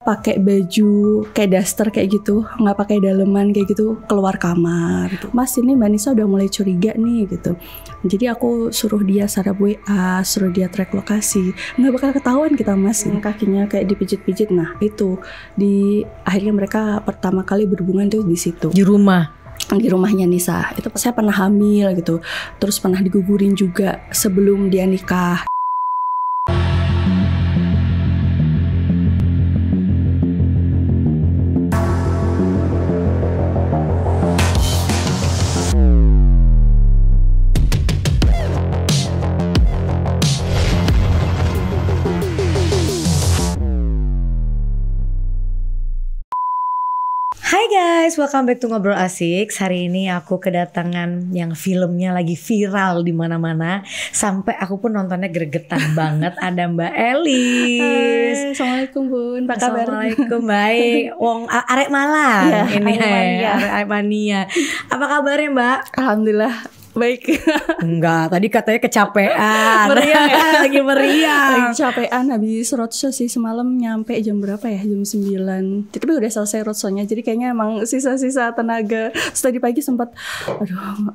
pakai baju kayak daster kayak gitu, nggak pakai daleman kayak gitu, keluar kamar gitu. Mas, ini Mbak Nisa udah mulai curiga nih gitu. Jadi aku suruh dia sarap WA, suruh dia track lokasi. Nggak bakal ketahuan kita Mas. Kakinya kayak dipijit-pijit. Nah itu akhirnya mereka pertama kali berhubungan tuh di situ. Di rumahnya Nisa. Itu saya pernah hamil gitu. Terus pernah digugurin juga sebelum dia nikah. Hai guys, welcome back to Ngobrol Asik. Hari ini aku kedatangan yang filmnya lagi viral di mana-mana. Sampai aku pun nontonnya gregetan banget. Ada Mbak Elis. Hai, Assalamualaikum Bun, apa kabar? Assalamualaikum, baik. Wong Arek Malang ya, ini Arek Mania. Apa kabarnya Mbak? Alhamdulillah baik. Enggak, tadi katanya kecapean. Meriang ya? Lagi meriang. Lagi capean habis roadshow sih semalam, nyampe jam berapa ya? Jam 9. Tapi udah selesai roadshow-nya. Jadi kayaknya emang sisa-sisa tenaga. Terus tadi pagi sempat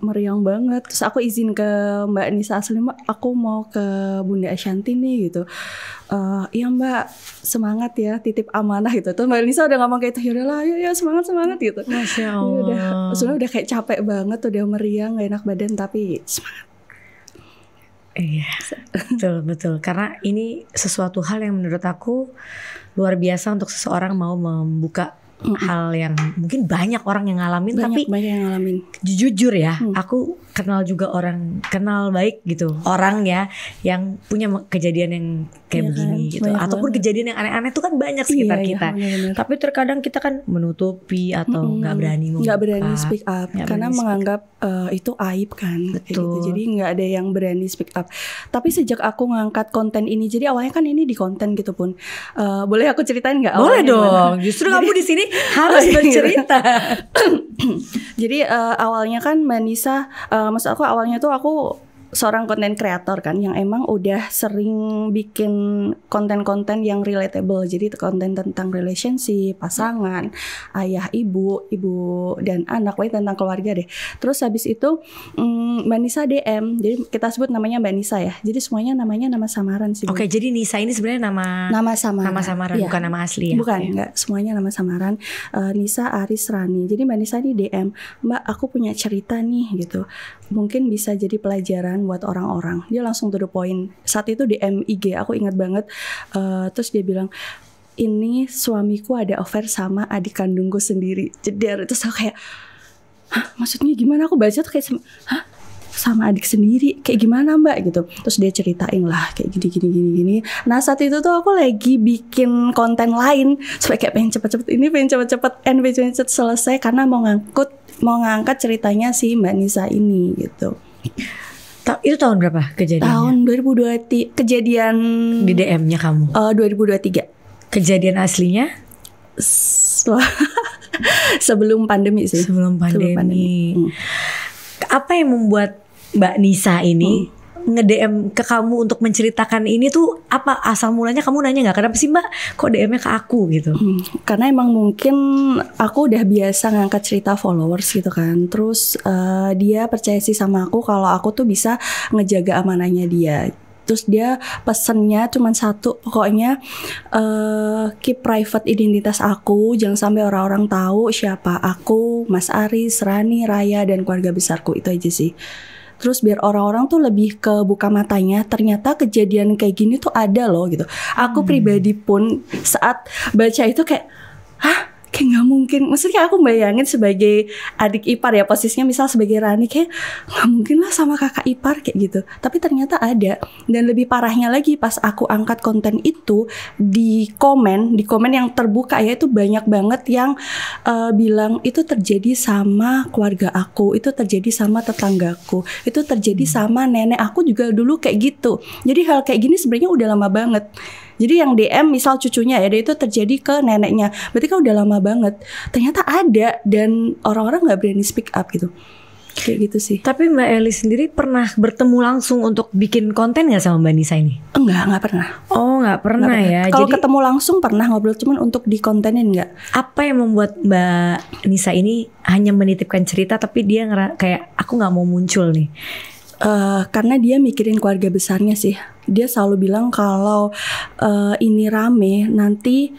meriang banget. Terus aku izin ke Mbak Nisa Asli, Mbak, aku mau ke Bunda Ashanti nih gitu. Iya Mbak, semangat ya, titip amanah gitu. Terus Mbak Nisa udah ngomong kayak itu, yaudahlah ya semangat gitu. Masya Allah. Udah kayak capek banget, udah meriang, gak enak badan, tapi semangat. Iya, betul. Karena ini sesuatu hal yang menurut aku luar biasa untuk seseorang mau membuka hal yang mungkin banyak orang yang ngalamin. Banyak yang ngalamin. Jujur ya, aku kenal juga kenal baik gitu orang ya yang punya kejadian yang kayak begini kan? Gitu, ataupun kejadian yang aneh-aneh tuh kan banyak sekitar kita. Bener. Tapi terkadang kita kan menutupi atau nggak berani speak up karena menganggap itu aib kan. Gitu. Jadi nggak ada yang berani speak up. Tapi sejak aku ngangkat konten ini, jadi awalnya kan ini di konten gitu Pun. Boleh aku ceritain nggak? Boleh dong. Gimana? Justru kamu di sini harus bercerita. Jadi awalnya kan Mbak Nisa, maksud aku awalnya tuh aku seorang konten kreator kan yang emang udah sering bikin konten-konten yang relatable. Jadi konten tentang relationship, pasangan, ayah, ibu dan anak, pokoknya tentang keluarga deh. Terus habis itu Mbak Nisa DM. Jadi kita sebut namanya Mbak Nisa ya. Jadi semuanya namanya nama samaran sih. Oke, jadi Nisa ini sebenarnya nama samaran ya. Bukan nama asli ya. Bukan, enggak, semuanya nama samaran. Nisa Aris Rani. Jadi Mbak Nisa ini DM, "Mbak, aku punya cerita nih gitu. Mungkin bisa jadi pelajaran buat orang-orang." Dia langsung to the point. Saat itu DM IG, aku ingat banget. Terus dia bilang, "Ini suamiku ada affair sama adik kandungku sendiri." Jeder. Terus aku kayak, "Hah? Maksudnya gimana?" Aku baca tuh kayak, "Hah? Sama adik sendiri? Kayak gimana Mbak?" gitu. Terus dia ceritain lah kayak gini. Nah saat itu tuh aku lagi bikin konten lain supaya kayak pengen cepet-cepet selesai karena mau ngangkat ceritanya si Mbak Nisa ini gitu. Itu tahun berapa kejadiannya? Tahun 2023. Kejadian di DM-nya kamu? 2023. Kejadian aslinya? Sebelum pandemi sih. Sebelum pandemi. Apa yang membuat Mbak Nisa ini nge-DM ke kamu untuk menceritakan ini tuh apa? Asal mulanya kamu nanya gak, kenapa sih Mbak kok DM-nya ke aku gitu? Karena emang mungkin aku udah biasa ngangkat cerita followers gitu kan. Terus dia percaya sih sama aku kalau aku tuh bisa ngejaga amanahnya dia. Terus dia pesennya cuma satu, pokoknya keep private identitas aku, jangan sampai orang-orang tahu siapa aku, Mas Aris, Rani, Raya, dan keluarga besarku. Itu aja sih. Terus biar orang-orang tuh lebih kebuka matanya, ternyata kejadian kayak gini tuh ada loh gitu. Aku pribadi pun saat baca itu kayak, hah? Kayak gak mungkin. Maksudnya aku bayangin sebagai adik ipar ya, posisinya misal sebagai Rani, kayak gak mungkin lah sama kakak ipar kayak gitu. Tapi ternyata ada. Dan lebih parahnya lagi pas aku angkat konten itu, di komen yang terbuka ya, itu banyak banget yang bilang itu terjadi sama keluarga aku, itu terjadi sama tetanggaku, itu terjadi sama nenek aku juga dulu kayak gitu. Jadi hal kayak gini sebenarnya udah lama banget. Jadi yang DM misal cucunya ya, itu terjadi ke neneknya, berarti kan udah lama banget. Ternyata ada dan orang-orang nggak berani speak up gitu. Kayak gitu sih. Tapi Mbak Eli sendiri pernah bertemu langsung untuk bikin konten gak sama Mbak Nisa ini? Enggak pernah. Oh gak pernah ya. Kalau jadi ketemu langsung pernah ngobrol, cuman untuk dikontenin enggak. Apa yang membuat Mbak Nisa ini hanya menitipkan cerita tapi dia kayak aku gak mau muncul nih? Karena dia mikirin keluarga besarnya sih. Dia selalu bilang kalau ini rame nanti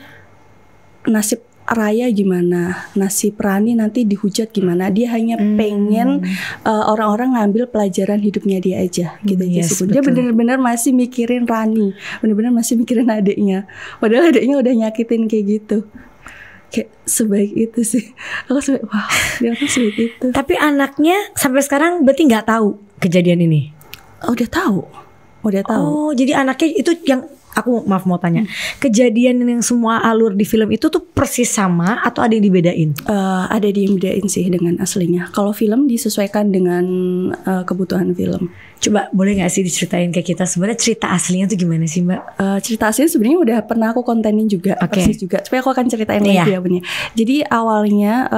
nasib Raya gimana, nasib Rani nanti dihujat gimana. Dia hanya pengen orang-orang ngambil pelajaran hidupnya dia aja gitu aja sih. Dia benar-benar masih mikirin Rani, benar-benar masih mikirin adiknya. Padahal adiknya udah nyakitin kayak gitu. Kayak sebaik itu sih. Aku sebaik, wah dia tuh sebaik itu. Tapi anaknya sampai sekarang berarti nggak tahu kejadian ini? Udah tahu. Oh jadi anaknya itu yang aku maaf mau tanya, kejadian yang semua alur di film itu tuh persis sama atau ada yang dibedain? Ada yang dibedain sih dengan aslinya. Kalau film disesuaikan dengan kebutuhan film. Coba boleh nggak sih diceritain ke kita sebenarnya cerita aslinya tuh gimana sih Mbak? Cerita aslinya sebenarnya udah pernah aku kontenin juga, persis juga. Tapi aku akan ceritain lagi ya bener. Jadi awalnya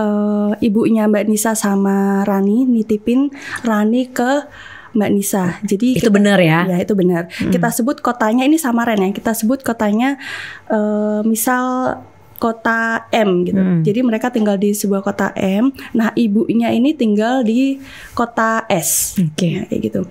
ibunya Mbak Nisa sama Rani nitipin Rani ke Mbak Nisa. Jadi itu benar ya? Ya itu benar. Kita sebut kotanya ini Samaran ya. Kita sebut kotanya misal kota M gitu. Jadi mereka tinggal di sebuah kota M. Nah ibunya ini tinggal di kota S. Nah, kayak gitu.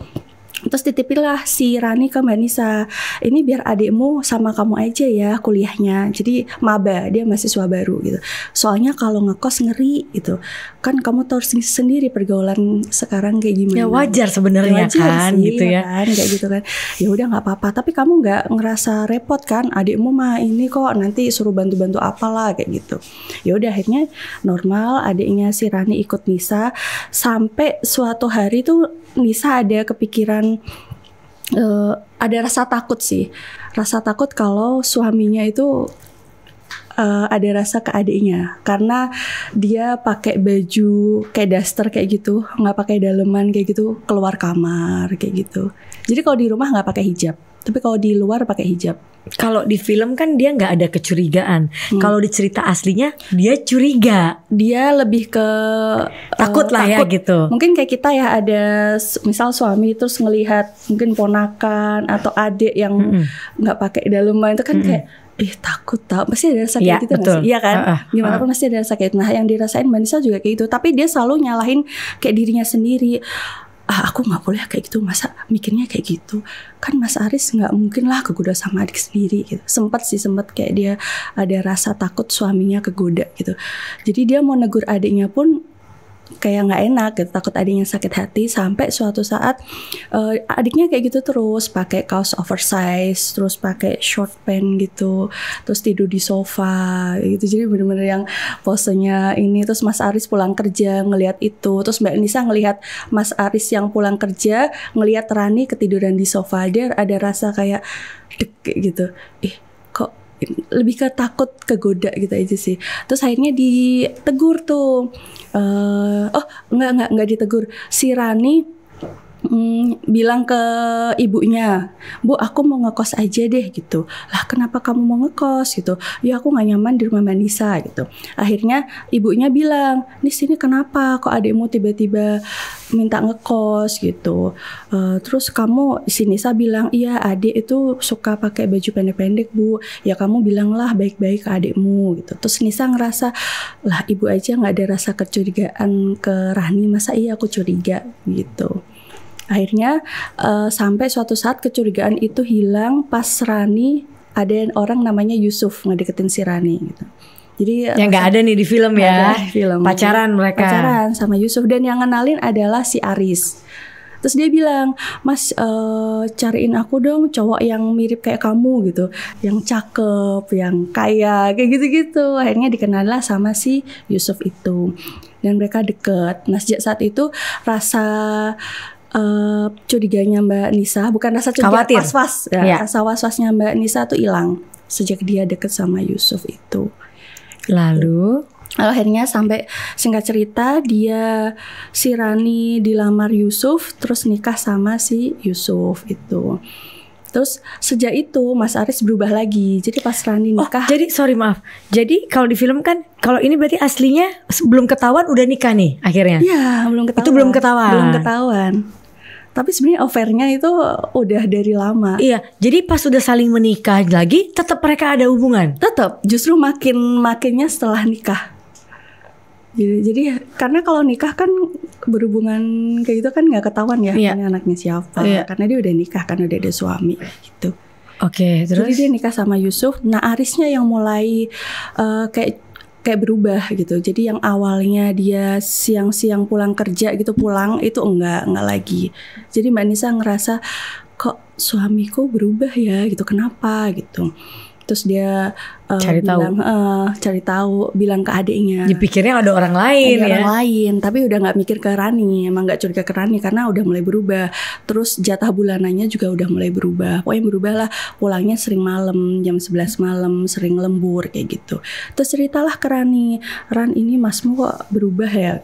Terus titipilah si Rani ke Mbak Nisa, ini biar adikmu sama kamu aja ya kuliahnya. Jadi maba, dia mahasiswa baru gitu. Soalnya kalau ngekos ngeri gitu. Kan kamu tahu sendiri pergaulan sekarang kayak gimana. Ya wajar sebenarnya kan sih, gitu ya. Kan, kayak gitu kan. Ya udah nggak apa-apa. Tapi kamu nggak ngerasa repot kan? Adikmu mah ini kok nanti suruh bantu-bantu apalah kayak gitu. Ya udah akhirnya normal. Adiknya si Rani ikut Nisa sampai suatu hari tuh Nisa ada kepikiran, ada rasa takut sih. Rasa takut kalau suaminya itu ada rasa ke adiknya. Karena dia pakai baju kayak daster kayak gitu, nggak pakai daleman kayak gitu, keluar kamar kayak gitu. Jadi kalau di rumah nggak pakai hijab, tapi kalau di luar pakai hijab. Kalau di film kan dia nggak ada kecurigaan. Kalau di cerita aslinya dia curiga. Dia lebih ke takut lah ya gitu. Mungkin kayak kita ya ada misal suami terus ngelihat mungkin ponakan atau adik yang nggak pakai daleman itu kan kayak takut tau. Pasti ada rasa kayak gitu nggak sih? Iya kan? Gimana pun pasti ada rasa kayak itu. Nah yang dirasain Mbak Nisa juga kayak gitu. Tapi dia selalu nyalahin kayak dirinya sendiri. Aku nggak boleh kayak gitu, masa mikirnya kayak gitu kan Mas Aris nggak mungkin lah kegoda sama adik sendiri gitu. Sempat kayak dia ada rasa takut suaminya kegoda gitu. Jadi dia mau negur adiknya pun kayak nggak enak gitu, takut adiknya sakit hati. Sampai suatu saat adiknya kayak gitu terus pakai kaos oversize, terus pakai short pant gitu, terus tidur di sofa gitu. Jadi bener-bener yang posenya ini. Terus Mas Aris pulang kerja ngelihat itu, terus Mbak Nisa ngelihat Mas Aris yang pulang kerja ngelihat Rani ketiduran di sofa. Dia ada rasa kayak dek gitu, kok lebih ke takut kegoda gitu aja sih. Terus akhirnya ditegur tuh, nggak ditegur. Si Rani bilang ke ibunya, Bu aku mau ngekos aja deh gitu. Lah kenapa kamu mau ngekos gitu? Ya aku nggak nyaman di rumah Mbak Nisa gitu. Akhirnya ibunya bilang, di sini kenapa kok adikmu tiba-tiba minta ngekos gitu. Terus kamu si Nisa bilang, iya adik itu suka pakai baju pendek-pendek Bu. Ya kamu bilanglah baik-baik ke adikmu gitu. Terus Nisa ngerasa, lah ibu aja nggak ada rasa kecurigaan ke Rani, masa iya aku curiga gitu. Akhirnya sampai suatu saat kecurigaan itu hilang pas Rani ada orang namanya Yusuf ngedeketin si Rani gitu. Jadi yang nggak ada nih di film ya, film. Pacaran mereka. Pacaran sama Yusuf, dan yang ngenalin adalah si Aris. Terus dia bilang, Mas cariin aku dong cowok yang mirip kayak kamu gitu, yang cakep, yang kaya, kayak gitu-gitu. Akhirnya dikenal lah sama si Yusuf itu, dan mereka deket. Nah sejak saat itu rasa curiganya Mbak Nisa, bukan rasa curiga, was-was ya, rasa was-wasnya Mbak Nisa tuh hilang sejak dia deket sama Yusuf itu. Lalu akhirnya sampai singkat cerita dia si Rani dilamar Yusuf terus nikah sama si Yusuf itu. Terus sejak itu Mas Aris berubah lagi. Jadi pas Rani nikah. Jadi sorry maaf. Jadi kalau di film kan, kalau ini berarti aslinya belum ketahuan udah nikah nih akhirnya. Iya, belum ketahuan. Itu belum ketahuan. Belum ketahuan. Tapi sebenarnya affair-nya itu udah dari lama. Iya, jadi pas udah saling menikah lagi, tetap mereka ada hubungan. Tetap, justru makinnya setelah nikah. Jadi karena kalau nikah kan berhubungan kayak gitu kan nggak ketahuan ya, ini anaknya siapa. Karena dia udah nikah kan, udah ada suami gitu. Oke, terus jadi dia nikah sama Yusuf. Nah Arisnya yang mulai kayak berubah gitu. Jadi yang awalnya dia siang-siang pulang kerja gitu, pulang itu enggak lagi. Jadi Mbak Nisa ngerasa kok suamiku berubah ya gitu, kenapa gitu. Terus dia cari tahu, bilang ke adiknya. Dipikirnya ada orang lain ya. Orang lain, tapi udah nggak mikir ke Rani, emang nggak curiga ke Rani karena udah mulai berubah. Terus jatah bulanannya juga udah mulai berubah. Pokoknya berubah lah, pulangnya sering malam, jam 11 malam, sering lembur kayak gitu. Terus ceritalah ke Rani, Ran ini masmu kok berubah ya.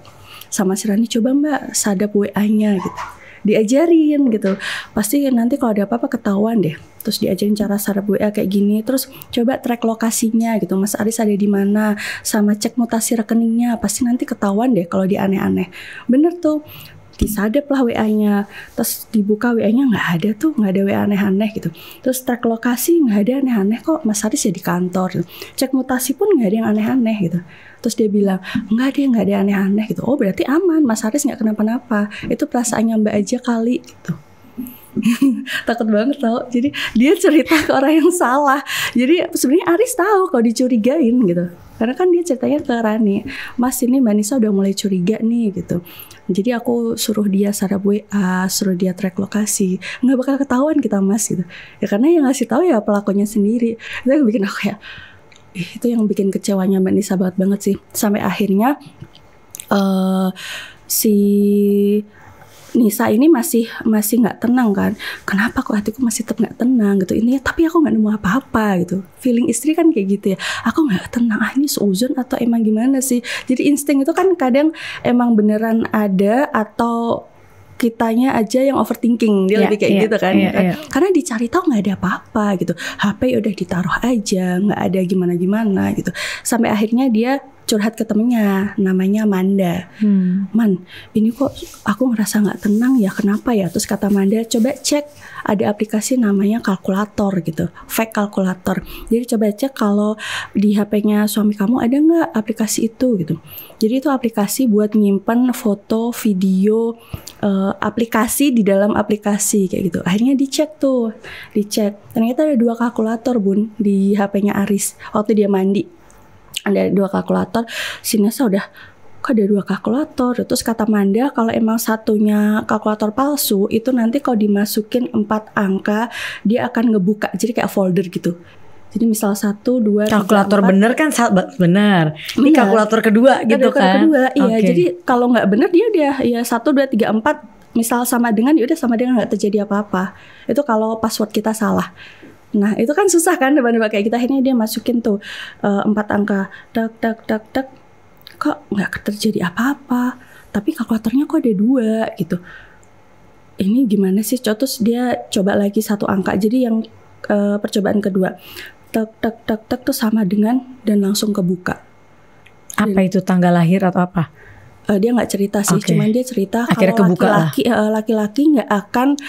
Sama si Rani, coba Mbak sadap WA-nya gitu. Diajarin gitu, pasti nanti kalau ada apa-apa ketahuan deh. Terus diajarin cara sadap WA kayak gini. Terus coba track lokasinya gitu, Mas Aris ada di mana, sama cek mutasi rekeningnya, pasti nanti ketahuan deh kalau dia aneh-aneh. Bener tuh, disadap lah WA-nya. Terus dibuka WA-nya nggak ada tuh, nggak ada WA aneh-aneh gitu. Terus track lokasi nggak ada aneh-aneh kok, Mas Aris ya di kantor gitu. Cek mutasi pun nggak ada yang aneh-aneh gitu. Terus dia bilang nggak ada aneh-aneh gitu. Oh berarti aman, Mas Aris nggak kenapa-napa. Itu perasaannya Mbak aja kali gitu. Takut banget tau. Jadi dia cerita ke orang yang salah. Jadi sebenarnya Aris tahu kalau dicurigain gitu. Karena kan dia ceritanya ke Rani, Mas ini Mbak Nisa udah mulai curiga nih gitu. Jadi aku suruh dia sadap WA, suruh dia track lokasi. Nggak bakal ketahuan kita Mas gitu. Ya karena yang ngasih tahu ya pelakunya sendiri. Itu yang bikin aku kayak itu yang bikin kecewanya Mbak Nisa banget sih. Sampai akhirnya si Nisa ini masih nggak tenang kan. Kenapa kok hatiku masih tetap nggak tenang gitu. Ini tapi aku nggak nemu apa-apa gitu. Feeling istri kan kayak gitu ya. Aku nggak tenang. Ini seuzon atau emang gimana sih? Jadi insting itu kan kadang emang beneran ada atau kitanya aja yang overthinking. Dia lebih kayak gitu kan. Karena dicari tahu nggak ada apa-apa gitu. HP udah ditaruh aja, nggak ada gimana-gimana gitu. Sampai akhirnya dia curhat ke temennya, namanya Manda. Man, ini kok aku ngerasa nggak tenang ya, kenapa ya? Terus kata Manda, coba cek ada aplikasi namanya kalkulator gitu, fake kalkulator. Jadi coba cek kalau di HP-nya suami kamu ada nggak aplikasi itu gitu. Jadi itu aplikasi buat nyimpen foto, video, aplikasi di dalam aplikasi kayak gitu. Akhirnya dicek. Ternyata ada 2 kalkulator Bun di HP-nya Aris waktu dia mandi. Ada 2 kalkulator. Si Nisa udah kok ada 2 kalkulator. Terus kata Manda kalau emang satunya kalkulator palsu itu nanti kalau dimasukin 4 angka dia akan ngebuka jadi kayak folder gitu. Jadi misal 1, 2, 3, kalkulator 4. Bener kan bener. Ini kalkulator kedua gitu kan. Kedua, iya. Jadi kalau nggak bener dia udah ya 1, 2, 3, 4 misal sama dengan ya udah sama dengan nggak terjadi apa-apa. Itu kalau password kita salah. Nah itu kan susah kan nebak-nebak kayak kita. Akhirnya dia masukin tuh 4 angka, tak, kok nggak terjadi apa-apa, tapi kalkulatornya kok ada 2 gitu. Ini gimana sih? Terus dia coba lagi 1 angka. Jadi yang percobaan kedua, tak tuh sama dengan dan langsung kebuka. Apa itu tanggal lahir atau apa? Dia nggak cerita sih, cuman dia cerita akhirnya kalau laki-laki nggak akan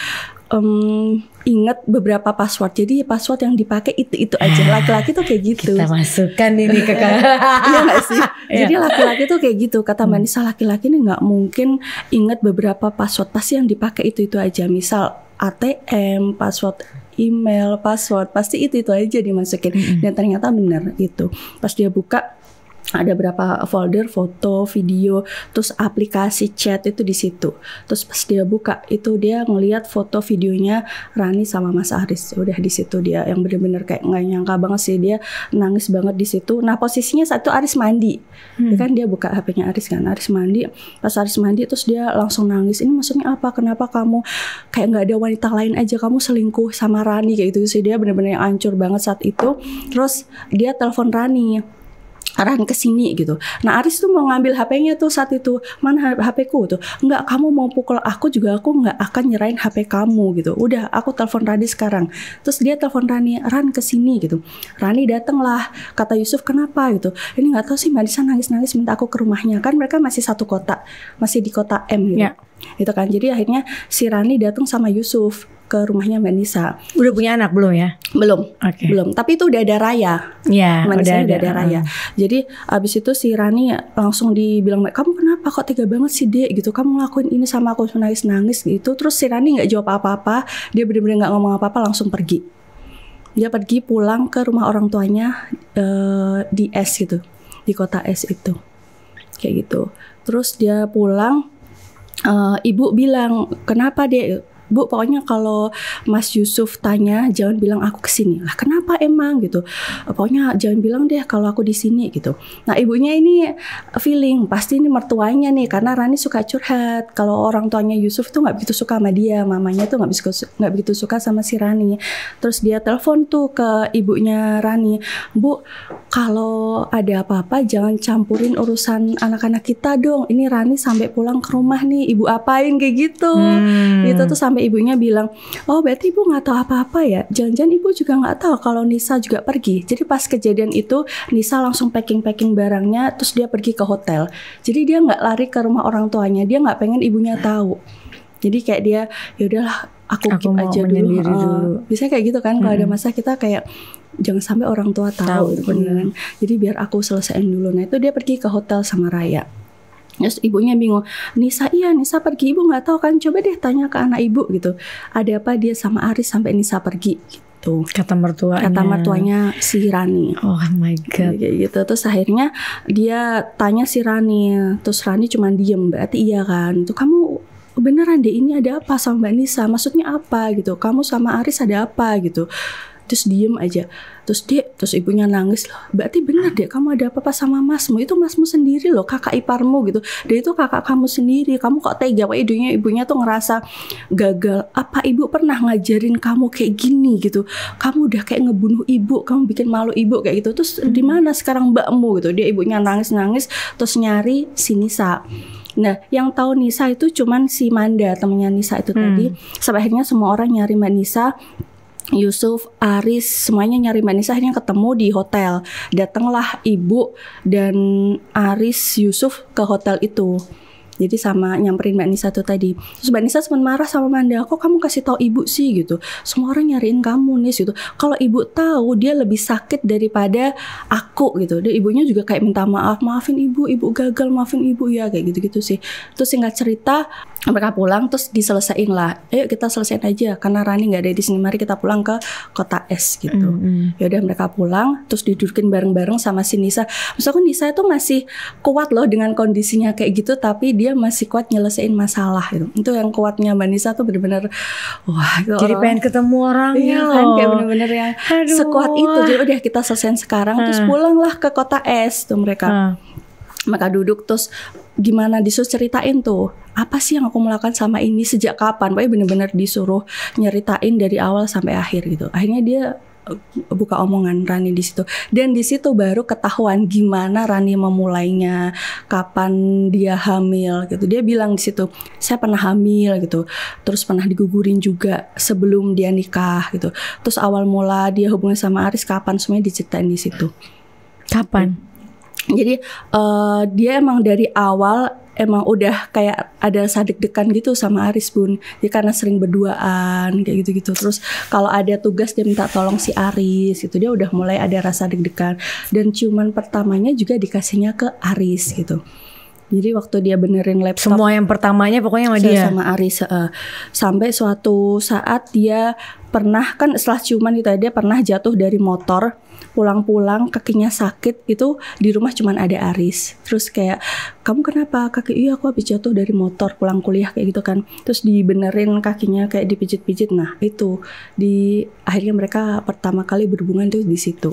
ingat beberapa password. Jadi password yang dipakai itu aja. Laki-laki tuh kayak gitu. Kita masukkan ini ke iya gak sih? Jadi laki-laki tuh kayak gitu. Kata Mbak Nisa, laki-laki ini gak mungkin ingat beberapa password. Pasti yang dipakai itu aja. Misal ATM, password email, password, pasti itu aja dimasukin. Dan ternyata benar gitu. Pas dia buka ada berapa folder foto, video, terus aplikasi chat itu di situ. Terus pas dia buka itu dia ngelihat foto videonya Rani sama Mas Aris. Udah di situ dia yang bener-bener kayak nggak nyangka banget sih, dia nangis banget di situ. Nah posisinya saat itu Aris mandi, kan dia buka HP-nya Aris kan. Aris mandi, pas Aris mandi terus dia langsung nangis. Ini maksudnya apa? Kenapa kamu kayak nggak ada wanita lain aja? Kamu selingkuh sama Rani kayak gitu sih. Dia bener-bener yang hancur banget saat itu. Terus dia telepon Rani. Ran kesini gitu. Nah Aris tuh mau ngambil HP-nya tuh saat itu. Mana HP-ku tuh? Enggak, kamu mau pukul aku juga aku nggak akan nyerahin HP kamu gitu. Udah, aku telepon Rani sekarang. Terus dia telepon Rani, Ran kesini gitu. Rani dateng lah. Kata Yusuf, kenapa gitu? Ini nggak tahu sih, Mbak Nisa nangis-nangis minta aku ke rumahnya. Kan mereka masih satu kota, masih di kota M gitu. Itu kan. Jadi akhirnya si Rani datang sama Yusuf ke rumahnya Mbak Nisa. Udah punya anak belum ya? Belum, belum. Tapi itu udah ada Raya. Iya, udah ada Raya. Jadi abis itu si Rani langsung dibilang, kamu kenapa kok tega banget sih Dek gitu? Kamu ngelakuin ini sama aku, nangis-nangis gitu. Terus si Rani nggak jawab apa-apa. Dia benar-benar nggak ngomong apa-apa, langsung pergi. Dia pergi pulang ke rumah orang tuanya di S gitu, di kota S itu, kayak gitu. Terus dia pulang, ibu bilang, kenapa Dek? Bu, pokoknya kalau Mas Yusuf tanya jangan bilang aku kesini. Lah kenapa emang gitu? Pokoknya jangan bilang deh kalau aku di sini gitu. Nah ibunya ini feeling pasti ini mertuanya nih, karena Rani suka curhat. Kalau orang tuanya Yusuf tuh nggak begitu suka sama dia, mamanya tuh nggak begitu suka sama si Rani. Terus dia telepon tuh ke ibunya Rani, Bu, kalau ada apa-apa jangan campurin urusan anak-anak kita dong. Ini Rani sampai pulang ke rumah nih, ibu apain kayak gitu. Gitu tuh sampai ibunya bilang, oh berarti ibu nggak tahu apa-apa ya? Jangan-jangan ibu juga nggak tahu kalau Nisa juga pergi. Jadi pas kejadian itu Nisa langsung packing barangnya, terus dia pergi ke hotel. Jadi dia nggak lari ke rumah orang tuanya, dia nggak pengen ibunya tahu. Jadi kayak dia, ya udahlah aku keep aja dulu. Bisa kayak gitu kan, kalau ada masalah kita kayak jangan sampai orang tua tahu. Beneran. Jadi biar aku selesaiin dulu. Nah itu dia pergi ke hotel sama Raya. Terus ibunya bingung, Nisa pergi, ibu nggak tahu kan, coba deh tanya ke anak ibu gitu, ada apa dia sama Aris sampai Nisa pergi gitu. Kata mertuanya si Rani. Oh my god. Kayak gitu. Terus akhirnya dia tanya si Rani, terus Rani cuma diem, berarti iya kan, itu kamu beneran deh ini ada apa sama Mbak Nisa, maksudnya apa gitu, kamu sama Aris ada apa gitu. Terus diem aja. Terus ibunya nangis loh. Berarti benar deh kamu ada apa-apa sama masmu. Itu masmu sendiri loh, kakak iparmu gitu. Dan itu kakak kamu sendiri. Kamu kok tega? Ibunya tuh ngerasa gagal. Apa ibu pernah ngajarin kamu kayak gini gitu? Kamu udah kayak ngebunuh ibu, kamu bikin malu ibu kayak gitu. Terus di mana sekarang mbakmu gitu? Dia ibunya nangis-nangis terus nyari si Nisa. Nah, yang tahu Nisa itu cuman si Manda, temennya Nisa itu tadi. Sampai akhirnya semua orang nyari Mbak Nisa. Yusuf, Aris, semuanya nyari Mbak Nisa, akhirnya ketemu di hotel. Datanglah ibu dan Aris, Yusuf ke hotel itu. Jadi sama nyamperin Mbak Nisa tuh tadi. Terus Mbak Nisa sempat marah sama Manda, kok kamu kasih tahu ibu sih gitu. Semua orang nyariin kamu nih gitu. Kalau ibu tahu dia lebih sakit daripada aku gitu. Dan ibunya juga kayak minta maaf, maafin ibu gagal, maafin ibu ya, kayak gitu-gitu sih. Terus singkat cerita mereka pulang, terus diselesain lah. Ayo kita selesain aja karena Rani nggak ada di sini. Mari kita pulang ke kota S gitu. Ya udah mereka pulang, terus didudukin bareng-bareng sama si Nisa. Misalkan Nisa itu masih kuat loh dengan kondisinya kayak gitu, tapi dia masih kuat nyelesain masalah gitu. Itu yang kuatnya Mbak Nisa tuh bener-bener wah itu jadi pengen ketemu orangnya. Iya kan, kayak bener-bener yang sekuat itu. Jadi udah kita selesain sekarang, terus pulanglah ke kota S tuh mereka. Mereka duduk terus gimana disuruh ceritain tuh apa sih yang aku melakukan sama ini sejak kapan. Pokoknya bener-bener disuruh nyeritain dari awal sampai akhir gitu. Akhirnya dia buka omongan Rani di situ, dan di situ baru ketahuan gimana Rani memulainya, kapan dia hamil gitu. Dia bilang di situ, saya pernah hamil gitu, terus pernah digugurin juga sebelum dia nikah gitu. Terus awal mula dia hubungan sama Aris kapan, semuanya diceritain di situ. Kapan? Jadi dia emang dari awal emang udah kayak ada rasa deg-degan gitu sama Aris Bun. Jadi karena sering berduaan kayak gitu-gitu. Terus kalau ada tugas dia minta tolong si Aris gitu. Dia udah mulai ada rasa deg-degan. Dan ciuman pertamanya juga dikasihnya ke Aris gitu. Jadi waktu dia benerin laptop, semua yang pertamanya pokoknya sama dia, sama Aris. Sampai suatu saat dia pernah, kan setelah ciuman itu dia pernah jatuh dari motor, pulang-pulang kakinya sakit, itu di rumah cuman ada Aris. Terus kayak, kamu kenapa kaki? Iya aku habis jatuh dari motor pulang kuliah kayak gitu kan. Terus dibenerin kakinya kayak dipijit-pijit. Nah itu akhirnya mereka pertama kali berhubungan tuh di situ.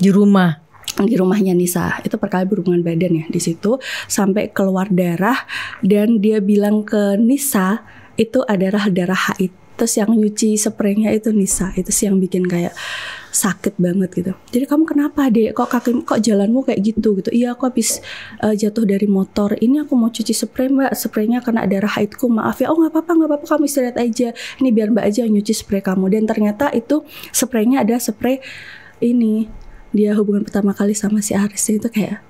Di rumahnya Nisa. Itu perkali berhubungan badan ya di situ, sampai keluar darah. Dan dia bilang ke Nisa itu adalah darah haid. Terus yang nyuci spraynya itu Nisa. Itu sih yang bikin kayak sakit banget gitu. Jadi kamu kenapa dek? Kok jalanmu kayak gitu gitu? Iya aku habis jatuh dari motor. Ini aku mau cuci spray mbak. Spraynya kena darah haidku. Maaf ya. Oh nggak apa-apa kamu istirahat aja. Ini biar mbak aja nyuci spray kamu. Dan ternyata itu spraynya ada spray ini. Dia hubungan pertama kali sama si Arisnya itu kayak.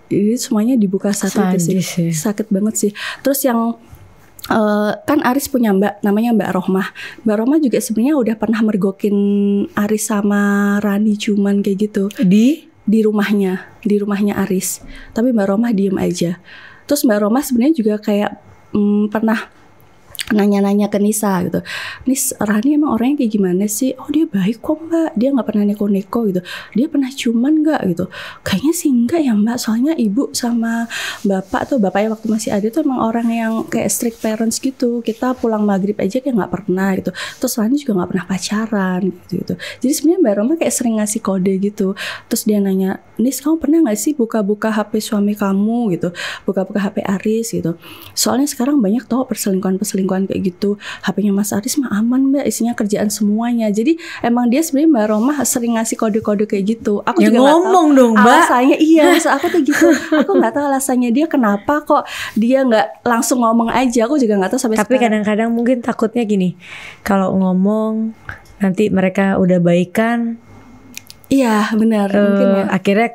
Jadi semuanya dibuka satu itu sih. Sakit banget sih. Terus yang kan Aris punya mbak namanya Mbak Rohmah. Mbak Rohmah juga sebenarnya udah pernah mergokin Aris sama Rani cuman kayak gitu di rumahnya Aris. Tapi Mbak Rohmah diem aja. Terus Mbak Rohmah sebenarnya juga kayak pernah nanya-nanya ke Nisa gitu. Nis, Rani emang orangnya kayak gimana sih? Oh dia baik kok mbak, dia gak pernah neko-neko gitu. Dia pernah cuman gak gitu? Kayaknya sih enggak ya mbak, soalnya ibu sama bapak tuh, bapaknya waktu masih ada tuh emang orang yang kayak strict parents gitu. Kita pulang maghrib aja kayak gak pernah gitu. Terus Rani juga gak pernah pacaran gitu. Jadi sebenarnya Mbak Roma kayak sering ngasih kode gitu. Terus dia nanya, Nis kamu pernah gak sih buka-buka HP suami kamu gitu? Buka-buka HP Aris gitu. Soalnya sekarang banyak tau perselingkuhan kayak gitu. HP-nya Mas Aris mah aman mbak, isinya kerjaan semuanya. Jadi emang dia sebenarnya Mbak Roma sering ngasih kode-kode kayak gitu. Aku ya juga ngomong dong mbak. Alasannya iya, aku tuh gitu. Aku nggak tahu alasannya dia kenapa kok dia nggak langsung ngomong aja. Aku juga nggak tahu sampai tapi sekarang. Kadang-kadang mungkin takutnya gini, kalau ngomong nanti mereka udah baikan. Iya benar. Mungkin ya. Akhirnya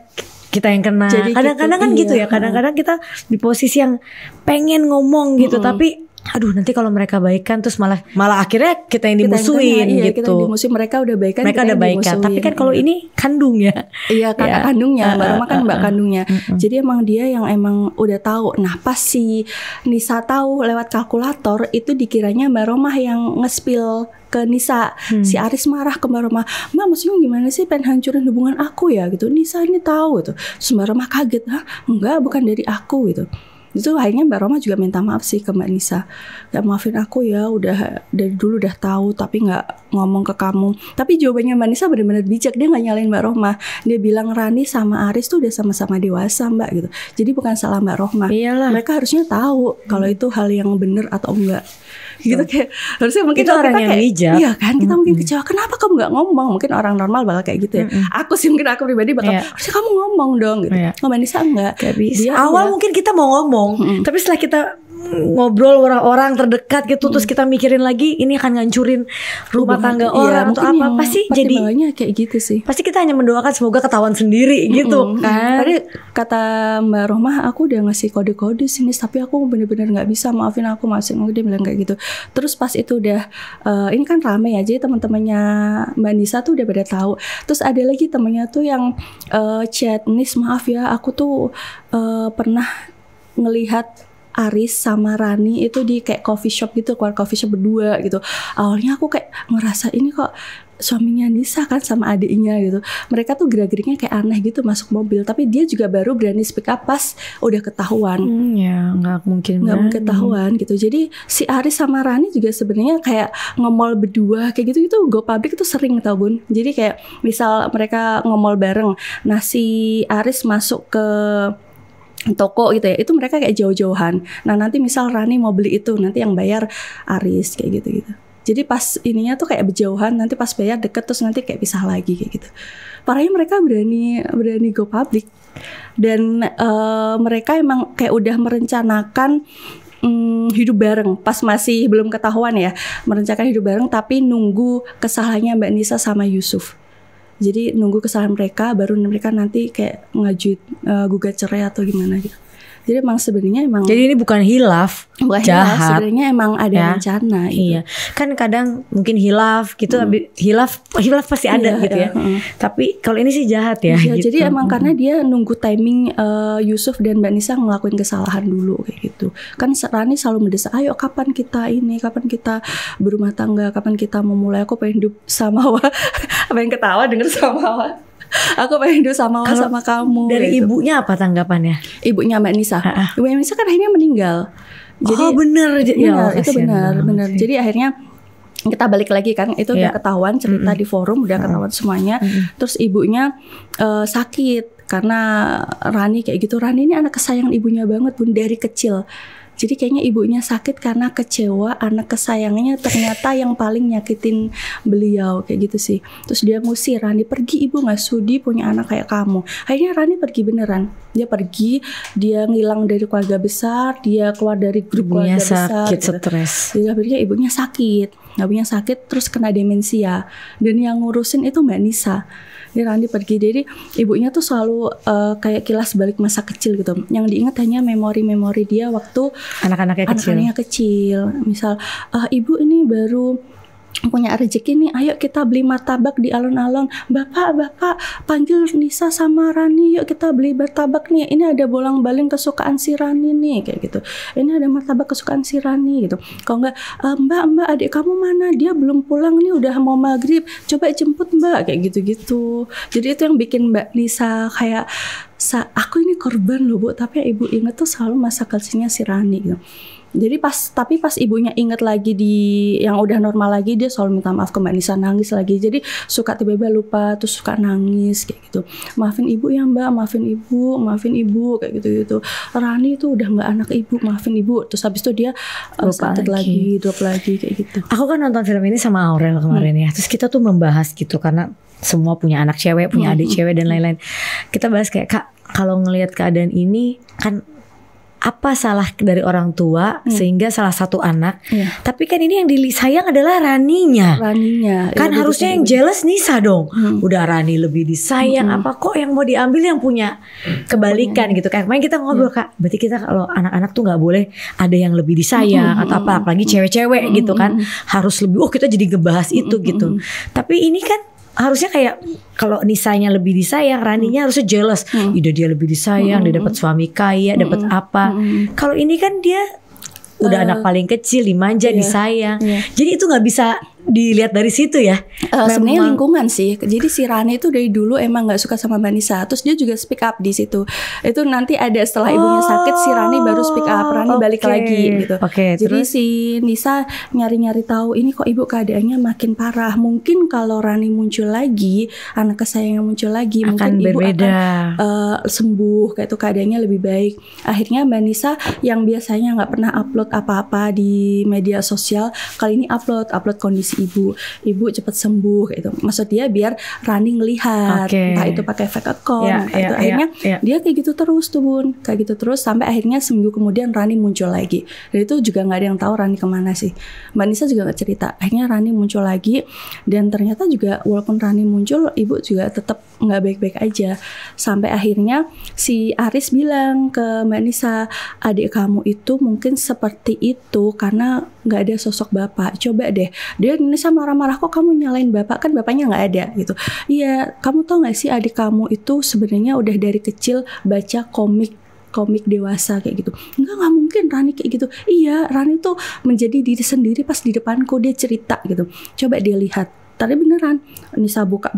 kita yang kena. Jadi kadang-kadang gitu, kan iya. gitu ya. Kadang-kadang kita di posisi yang pengen ngomong gitu, tapi aduh nanti kalau mereka baikan terus malah akhirnya kita yang dimusuhin gitu. Kita yang dimusuhin, mereka udah baikan. Mereka udah baikan. Tapi kan kalau ini kandung ya. Iya kakak kandungnya, Mbak Roma kan mbak kandungnya. Jadi emang dia yang emang udah tahu. Nah pas si Nisa tahu lewat kalkulator itu dikiranya Mbak Roma yang nge-spill ke Nisa. Si Aris marah ke Mbak Roma, Mbak maksudnya gimana sih pengen hancurin hubungan aku ya gitu. Nisa ini tahu gitu. Terus Mbak Roma kaget, hah enggak bukan dari aku gitu. Itu akhirnya Mbak Roma juga minta maaf sih ke Mbak Nisa. Ya maafin aku ya, udah dari dulu udah tahu tapi nggak ngomong ke kamu. Tapi jawabannya Mbak Nisa benar-benar bijak. Dia nggak nyalain Mbak Roma. Dia bilang Rani sama Aris tuh udah sama-sama dewasa Mbak gitu. Jadi bukan salah Mbak Roma. Iyalah. Mereka harusnya tahu kalau itu hal yang benar atau enggak. Gitu kayak harusnya mungkin itu orang yang bijak. Iya kan kita mungkin kecewa. Kenapa kamu nggak ngomong? Mungkin orang normal bakal kayak gitu ya. Aku sih mungkin aku pribadi bakal harusnya kamu ngomong dong gitu. Mbak Nisa enggak. Dia awal mungkin kita mau ngomong. Tapi setelah kita ngobrol orang-orang terdekat gitu, terus kita mikirin lagi ini akan ngancurin rumah tangga orang atau apa, pasti jadi kayak gitu sih. Pasti kita hanya mendoakan semoga ketahuan sendiri gitu kan. Tadi kata Mbak Rohmah, aku udah ngasih kode-kode sini tapi aku bener-bener nggak bisa, maafin aku dia bilang kayak gitu. Terus pas itu udah ini kan rame ya, jadi teman-temannya Mbak Nisa tuh udah pada tahu. Terus ada lagi temennya tuh yang chat, Nis maaf ya aku tuh pernah ngelihat Aris sama Rani itu di kayak coffee shop gitu, keluar coffee shop berdua gitu. Awalnya aku kayak ngerasa ini kok suaminya Nisa kan sama adiknya gitu. Mereka tuh gerak-geriknya kayak aneh gitu masuk mobil. Tapi dia juga baru berani speak up pas udah ketahuan. Ya nggak mungkin ketahuan gitu. Jadi si Aris sama Rani juga sebenarnya kayak nge-mall berdua kayak gitu go public itu sering tau Bun. Jadi kayak misal mereka nge-mall bareng. Nah si Aris masuk ke toko gitu ya, itu mereka kayak jauh-jauhan. Nah nanti misal Rani mau beli itu, nanti yang bayar Aris kayak gitu-gitu. Jadi pas ininya tuh kayak berjauhan, nanti pas bayar deket, terus nanti kayak pisah lagi kayak gitu. Parahnya mereka berani go public. Dan mereka emang kayak udah merencanakan hidup bareng. Pas masih belum ketahuan ya, merencanakan hidup bareng tapi nunggu kesalahannya Mbak Nisa sama Yusuf. Jadi nunggu kesalahan mereka, baru mereka nanti kayak ngajuin gugat cerai atau gimana gitu. Jadi emang sebenarnya jadi ini bukan hilaf, jahat. Sebenarnya emang ada rencana. Gitu. Iya, kan kadang mungkin hilaf gitu, tapi hilaf pasti ada gitu ya. Tapi kalau ini sih jahat ya. Iya, gitu. Jadi emang karena dia nunggu timing Yusuf dan Mbak Nisa ngelakuin kesalahan dulu kayak gitu. Kan Rani selalu mendesak, ayo kapan kita berumah tangga, kapan kita memulai. Aku pengen hidup sama pengen ketawa denger sama aku pengen hidup sama kamu. Dari gitu. Ibunya apa tanggapannya? Ibunya Mbak Nisa. Ibunya Mbak Nisa kan akhirnya meninggal. Jadi bener. Itu benar. Jadi akhirnya kita balik lagi kan, itu udah ketahuan cerita di forum, udah ketahuan semuanya. Terus ibunya sakit karena Rani kayak gitu. Rani ini anak kesayangan ibunya banget Bun, dari kecil. Jadi kayaknya ibunya sakit karena kecewa anak kesayangannya ternyata yang paling nyakitin beliau, kayak gitu sih. Terus dia ngusir Rani, pergi ibu, nggak sudi punya anak kayak kamu. Akhirnya Rani pergi beneran. Dia pergi, dia ngilang dari keluarga besar, dia keluar dari grup ibunya keluarga besar. Sakit, stres. Jadi akhirnya ibunya sakit terus kena demensia. Dan yang ngurusin itu Mbak Nisa. Jadi Rani pergi, jadi ibunya tuh selalu kayak kilas balik masa kecil gitu. Yang diingat hanya memori-memori dia waktu anak-anaknya kecil. Misal, ibu ini baru punya rezeki nih, ayo kita beli martabak di alun-alun. Bapak panggil Nisa sama Rani, yuk kita beli martabak nih. Ini ada bolang-baling kesukaan si Rani nih, kayak gitu. Ini ada martabak kesukaan si Rani gitu. Kalau enggak, Mbak adik kamu mana? Dia belum pulang nih, udah mau maghrib. Coba jemput Mbak, kayak gitu-gitu. Jadi itu yang bikin Mbak Nisa kayak, aku ini korban loh Bu, tapi ibu inget tuh selalu masa kecilnya si Rani gitu. Jadi pas ibunya inget lagi di yang udah normal lagi, dia selalu minta maaf ke Mbak Nisa, nangis lagi. Jadi suka tiba-tiba lupa, terus suka nangis kayak gitu. Maafin ibu ya Mbak, maafin ibu kayak gitu. Rani itu udah nggak anak ibu, maafin ibu. Terus habis itu dia sakit lagi, drop lagi kayak gitu. Aku kan nonton film ini sama Aurel kemarin ya. Terus kita tuh membahas gitu karena semua punya anak cewek, punya adik cewek dan lain-lain. Kita bahas kayak, Kak, kalau ngelihat keadaan ini kan apa salah dari orang tua sehingga salah satu anak, tapi kan ini yang disayang adalah Raninya kan ya, harusnya yang jealous Nisa dong. Udah Rani lebih disayang, apa kok yang mau diambil yang punya kebalikan gitu. Kayak kemarin kita ngobrol, Kak, berarti kita kalau anak-anak tuh nggak boleh ada yang lebih disayang atau apa, apalagi cewek-cewek gitu kan, harus lebih, kita jadi ngebahas itu gitu. Tapi ini kan harusnya kayak kalau Nisanya lebih disayang, Raninya harusnya jealous. Udah dia lebih disayang, dia dapat suami kaya, dapat apa. Kalau ini kan dia udah anak paling kecil, dimanja, disayang. Jadi itu nggak bisa dilihat dari situ ya. Sebenarnya lingkungan sih. Jadi si Rani itu dari dulu emang nggak suka sama Mbak Nisa. Terus dia juga speak up di situ. Itu nanti ada setelah ibunya sakit, si Rani baru speak up. Rani balik lagi gitu. Jadi terus si Nisa nyari-nyari tahu, ini kok ibu keadaannya makin parah. Mungkin kalau Rani muncul lagi, anak kesayangan muncul lagi, akan mungkin ibu berbeda. Akan sembuh, kayak itu keadaannya lebih baik. Akhirnya Mbak Nisa yang biasanya nggak pernah upload apa-apa di media sosial, kali ini upload kondisi ibu cepat sembuh gitu. Maksud dia biar Rani ngelihat, entah itu pakai fake account, akhirnya dia kayak gitu terus tuh Bun, kayak gitu terus sampai akhirnya seminggu kemudian Rani muncul lagi. Dan itu juga nggak ada yang tahu Rani kemana sih. Mbak Nisa juga nggak cerita. Akhirnya Rani muncul lagi dan ternyata juga walaupun Rani muncul, ibu juga tetap nggak baik-baik aja. Sampai akhirnya si Aris bilang ke Mbak Nisa, adik kamu itu mungkin seperti itu karena nggak ada sosok bapak. Coba deh, dia Nisa marah-marah, kok kamu nyalain bapak, kan bapaknya nggak ada gitu. Iya, kamu tahu nggak sih adik kamu itu sebenarnya udah dari kecil baca komik dewasa kayak gitu. Nggak mungkin Rani kayak gitu. Iya, Rani tuh menjadi diri sendiri pas di depanku, dia cerita gitu. Coba dia lihat. Tadi beneran Nisa buka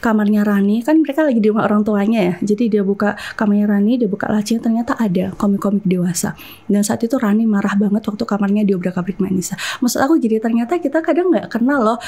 kamarnya Rani, kan mereka lagi di rumah orang tuanya ya. Jadi dia buka kamarnya Rani, dia buka lacinya, ternyata ada komik-komik dewasa. Dan saat itu Rani marah banget waktu kamarnya diobrak-abrik sama Nisa. Maksud aku, jadi ternyata kita kadang nggak kenal loh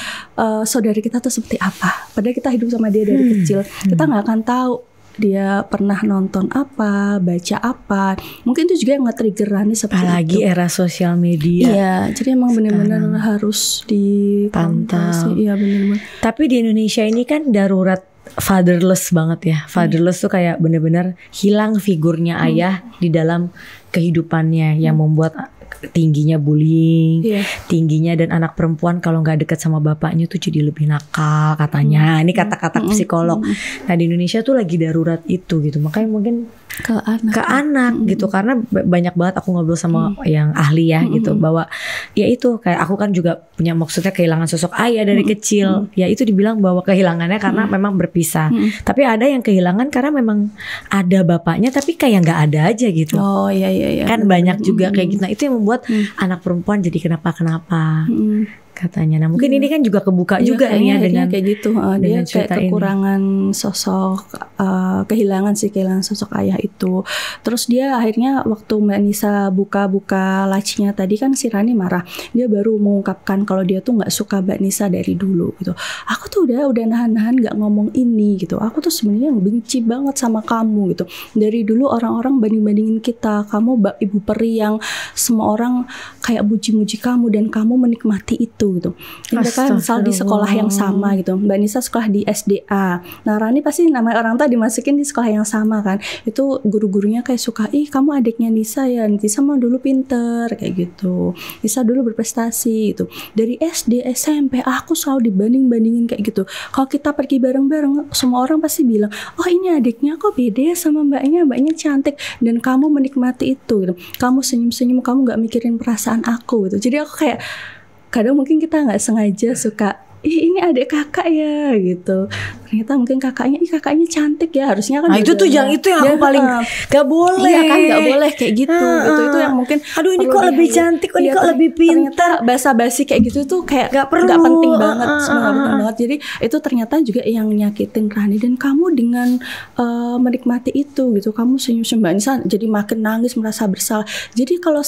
saudara kita tuh seperti apa. Padahal kita hidup sama dia dari kecil, kita nggak akan tahu dia pernah nonton apa, baca apa. Mungkin itu juga yang nge-trigger Rani seperti apalagi itu. era sosial media. Iya, jadi emang benar-benar harus dipantau. Iya, benar-benar. Tapi di Indonesia ini kan darurat fatherless banget ya. Fatherless tuh kayak benar-benar hilang figurnya ayah di dalam kehidupannya, yang membuat tingginya bullying, tingginya, dan anak perempuan kalau nggak dekat sama bapaknya tuh jadi lebih nakal katanya. Ini kata-kata psikolog. Nah di Indonesia tuh lagi darurat itu gitu, makanya mungkin ke anak gitu, karena banyak banget aku ngobrol sama yang ahli ya gitu, bahwa ya itu kayak aku kan juga punya, maksudnya kehilangan sosok ayah dari kecil. Ya itu dibilang bahwa kehilangannya karena memang berpisah. Tapi ada yang kehilangan karena memang ada bapaknya tapi kayak nggak ada aja gitu. Oh iya. Kan banyak juga kayak gitu. Nah itu yang membuat anak perempuan jadi kenapa. katanya. Nah mungkin ini kan juga kebuka juga nih ya dengan kayak gitu. Dia kayak kekurangan sosok, kehilangan sosok ayah itu. Terus dia akhirnya waktu Mbak Nisa buka lacinya tadi kan si Rani marah. Dia baru mengungkapkan kalau dia tuh nggak suka Mbak Nisa dari dulu gitu. Aku tuh udah nahan-nahan nggak ngomong ini gitu. Aku tuh sebenarnya benci banget sama kamu gitu. Dari dulu orang-orang banding-bandingin kita. Kamu ibu peri yang semua orang kayak muji-muji kamu dan kamu menikmati itu gitu. Mereka misal di sekolah yang sama gitu. Mbak Nisa sekolah di SDA. Nah Rani pasti namanya orang tua dimasukin di sekolah yang sama kan. Itu guru-gurunya kayak suka, kamu adiknya Nisa ya. Nisa mah dulu pinter kayak gitu. Nisa dulu berprestasi gitu. Dari SD, SMP aku selalu dibanding-bandingin kayak gitu. Kalau kita pergi bareng-bareng, semua orang pasti bilang, oh ini adiknya kok beda sama mbaknya cantik. Dan kamu menikmati itu gitu. Kamu senyum-senyum, kamu gak mikirin perasaan aku gitu. Jadi aku kayak kadang mungkin kita nggak sengaja suka ini adik kakak ya gitu. Ternyata mungkin kakaknya cantik ya, harusnya kan. Nah itu tuh yang aku paling gak boleh. Iya kan gak boleh kayak gitu. Itu yang mungkin aduh ini kok lebih cantik, ini kok lebih pintar. Basa-basi kayak gitu tuh kayak gak penting banget, banget. Jadi itu ternyata juga yang nyakitin Rani. Dan kamu dengan menikmati itu gitu, kamu senyum-senyum Mbak Nisa jadi makin nangis merasa bersalah. Jadi kalau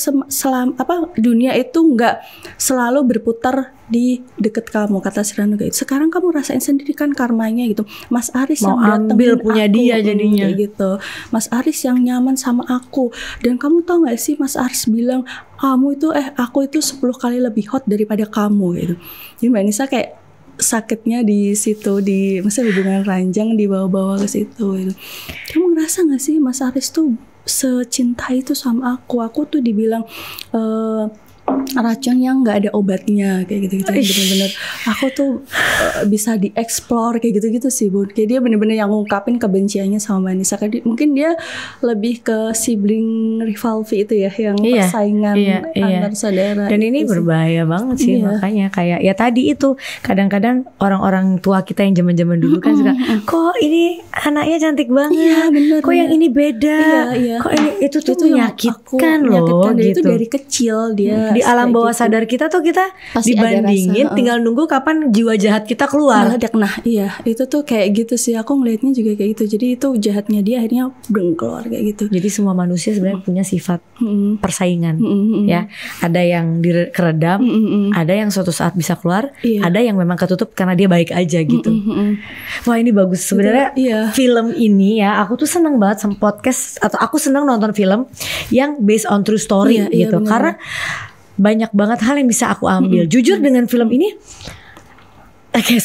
dunia itu nggak selalu berputar di deket kamu, kata Sirano kayak gitu. Sekarang kamu rasain sendiri kan karmanya gitu. Mas Aris mau yang ambil punya aku, dia jadinya gitu. Mas Aris yang nyaman sama aku. Dan kamu tahu nggak sih Mas Aris bilang aku itu 10 kali lebih hot daripada kamu gitu. Jadi Mbak Nisa kayak sakitnya di situ, di maksudnya hubungan ranjang dibawa-bawa ke situ gitu. Kamu ngerasa nggak sih Mas Aris tuh secinta itu sama aku? Aku tuh dibilang racun yang nggak ada obatnya kayak gitu-gitu. Bener-bener aku tuh bisa dieksplor kayak gitu-gitu sih Bun. Kayak dia bener-bener yang ngungkapin kebenciannya sama Mbak Nisa. Mungkin dia lebih ke sibling rivalry itu ya, yang persaingan antar saudara. Dan ini berbahaya banget sih, makanya kayak ya tadi itu kadang-kadang orang-orang tua kita yang zaman-zaman dulu kan suka, kok ini anaknya cantik banget, kok yang ini beda, kok ini itu tuh menyakitkan loh gitu. Itu dari kecil dia di alam bawah sadar kita tuh kita pasti dibandingin, tinggal nunggu kapan jiwa jahat kita keluar. Nah itu tuh kayak gitu sih, aku ngelihatnya juga kayak gitu. Jadi itu jahatnya dia akhirnya keluar kayak gitu. Jadi semua manusia sebenarnya punya sifat persaingan ya. Ada yang keredam, ada yang suatu saat bisa keluar, ada yang memang ketutup karena dia baik aja gitu. Wah ini bagus sebenarnya. Film ini ya, aku tuh seneng banget sama podcast, atau aku seneng nonton film yang based on true story gitu. Karena banyak banget hal yang bisa aku ambil. Jujur dengan film ini, kayak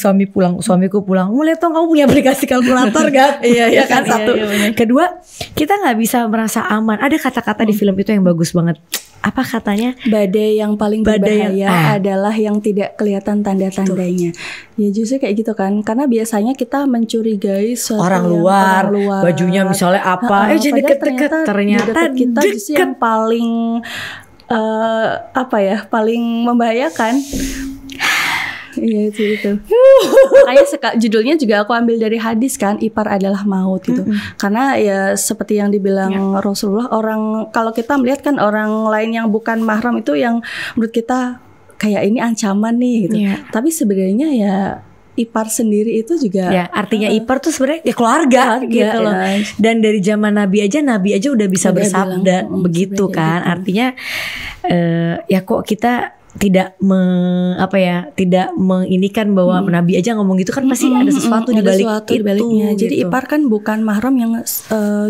suamiku pulang, mulai tau kamu punya aplikasi kalkulator kan? Iya kan satu. Kedua, kita nggak bisa merasa aman. Ada kata-kata di film itu yang bagus banget. Apa katanya? Badai yang paling berbahaya adalah yang tidak kelihatan tanda-tandanya. Ya justru kayak gitu kan. Karena biasanya kita mencurigai orang luar, bajunya misalnya apa? Jangan deket-deket. Ternyata kita justru yang paling paling membahayakan. Iya itu. Makanya judulnya juga aku ambil dari hadis kan, ipar adalah maut gitu. Karena ya seperti yang dibilang Rasulullah, kalau kita melihat kan orang lain yang bukan mahram itu yang menurut kita kayak ini ancaman nih gitu. Tapi sebenarnya ya ipar sendiri itu juga artinya ipar tuh sebenarnya keluarga gitu loh. Dan dari zaman Nabi aja udah bisa bersabda begitu kan. Gitu. Artinya ya kok kita tidak menginikan bahwa Nabi aja ngomong gitu kan, pasti ada sesuatu di baliknya. Jadi gitu. Ipar kan bukan mahram yang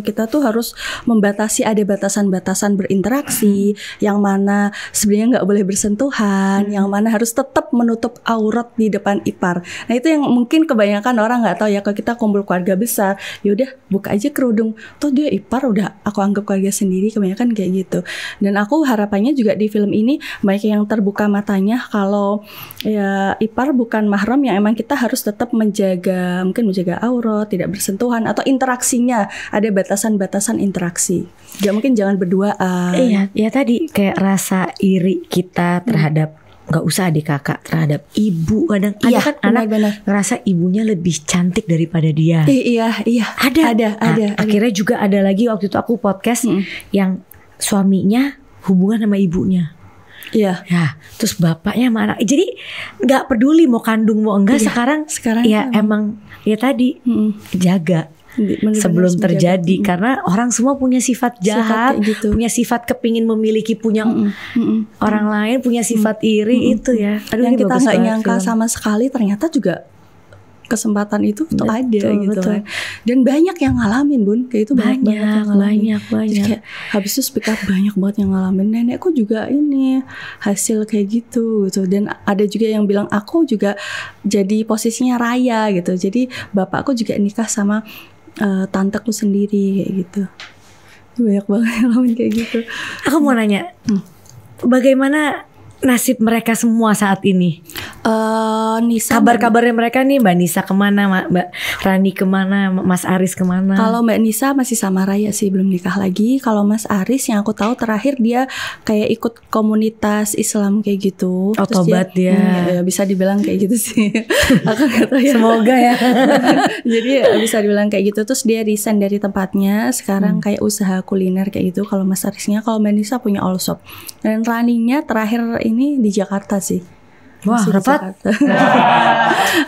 kita tuh harus membatasi, ada batasan-batasan berinteraksi, yang mana sebenarnya nggak boleh bersentuhan, yang mana harus tetap menutup aurat di depan ipar. Nah itu yang mungkin kebanyakan orang nggak tahu ya. Kalau kita kumpul keluarga besar, yaudah buka aja kerudung, tuh dia ipar udah aku anggap keluarga sendiri, kebanyakan kayak gitu. Dan aku harapannya juga di film ini banyak yang terbuka matanya kalau ya ipar bukan mahram, yang emang kita harus tetap menjaga aurat, tidak bersentuhan, atau interaksinya ada batasan-batasan interaksi. Ya mungkin jangan berduaan. Iya tadi kayak rasa iri kita terhadap nggak usah adik kakak, terhadap ibu. Kadang ada kan anak ngerasa ibunya lebih cantik daripada dia. Iya. Ada. Akhirnya juga ada lagi waktu itu aku podcast yang suaminya hubungan sama ibunya. Iya. Ya, terus bapaknya mana? Jadi nggak peduli mau kandung mau enggak. Iya, sekarang ya emang ya tadi jaga Bener-bener sebelum menjaga. terjadi karena orang semua punya sifat jahat, kayak gitu. punya sifat kepingin memiliki punya orang lain, punya sifat iri itu ya. Aduh, yang ini kita bagus nggak banget nyangka film. sama sekali ternyata juga kesempatan itu tuh ada gitu betul. kan. Dan banyak yang ngalamin Bun, kayak itu banyak banget yang ngalamin. Jadi kayak habis itu speak up banyak banget yang ngalamin. Nenekku juga ini hasil kayak gitu. Dan ada juga yang bilang aku juga jadi posisinya Raya gitu. Jadi bapakku juga nikah sama tanteku sendiri kayak gitu. Banyak banget yang ngalamin kayak gitu. Aku mau nanya, bagaimana nasib mereka semua saat ini? Nisa, Kabar-kabarnya mereka nih, Mbak Nisa kemana, Mbak Rani kemana, Mas Aris kemana? kalau Mbak Nisa masih sama Raya sih, belum nikah lagi. Kalau Mas Aris yang aku tahu terakhir dia kayak ikut komunitas Islam kayak gitu. Oh, Terus tobat dia. Ya, bisa dibilang kayak gitu sih. Aku nggak tahu ya. Semoga ya. Jadi bisa dibilang kayak gitu. Terus dia resign dari tempatnya. Sekarang kayak usaha kuliner kayak gitu. Kalau Mas Arisnya, kalau Mbak Nisa punya all shop. Dan Raninya terakhir ini di Jakarta sih. Wah, rapat.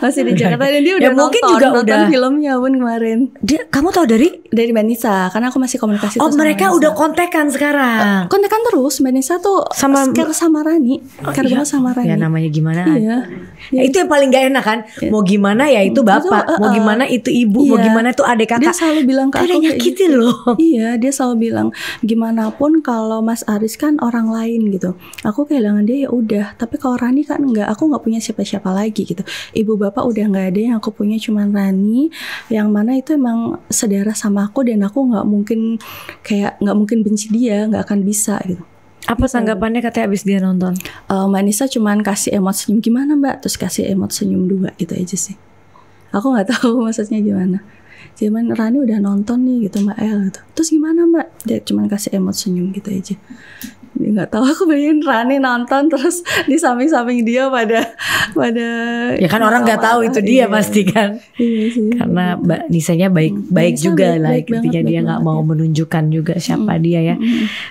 Masih di Jakarta dan dia udah mungkin juga nonton udah filmnya Bun kemarin. Kamu tahu dari Mbak Nisa, karena aku masih komunikasi Oh, tuh sama mereka Mbak udah Nisa. kontekan sekarang. Kontekan terus. Mbak Nisa tuh Sama- sama Rani. Care banget sama Rani. Ya namanya gimana? Iya. Ya, itu yang paling gak enak kan. Mau gimana ya itu bapak, mau gimana itu ibu, mau Iya. gimana itu adik Dia kakak. selalu bilang ke Ada aku kayak nyakitin gitu. loh. Iya, dia selalu bilang gimana pun kalau Mas Aris kan orang lain gitu. Aku kehilangan dia ya udah. Tapi kalau Rani kan enggak. Aku nggak punya siapa lagi gitu. Ibu bapak udah nggak ada, yang aku punya cuman Rani, yang mana itu emang sedarah sama aku dan aku nggak mungkin benci dia, nggak akan bisa gitu. Apa tanggapannya katanya abis dia nonton? Mbak Nisa cuman kasih emot senyum gimana Mbak, terus kasih emot senyum 2 gitu aja sih. Aku nggak tahu maksudnya gimana. Cuman Rani udah nonton nih gitu Mbak El gitu. Terus gimana Mbak? Dia cuman kasih emot senyum gitu aja. Nggak tahu, aku bayangin Rani nonton terus di samping-samping dia pada Ya kan orang nggak tahu itu dia pasti kan. Iya sih. Karena Mbak Nisanya baik Nisa juga lah baik banget, ketika dia baik nggak banget, mau ya. menunjukkan juga siapa dia ya.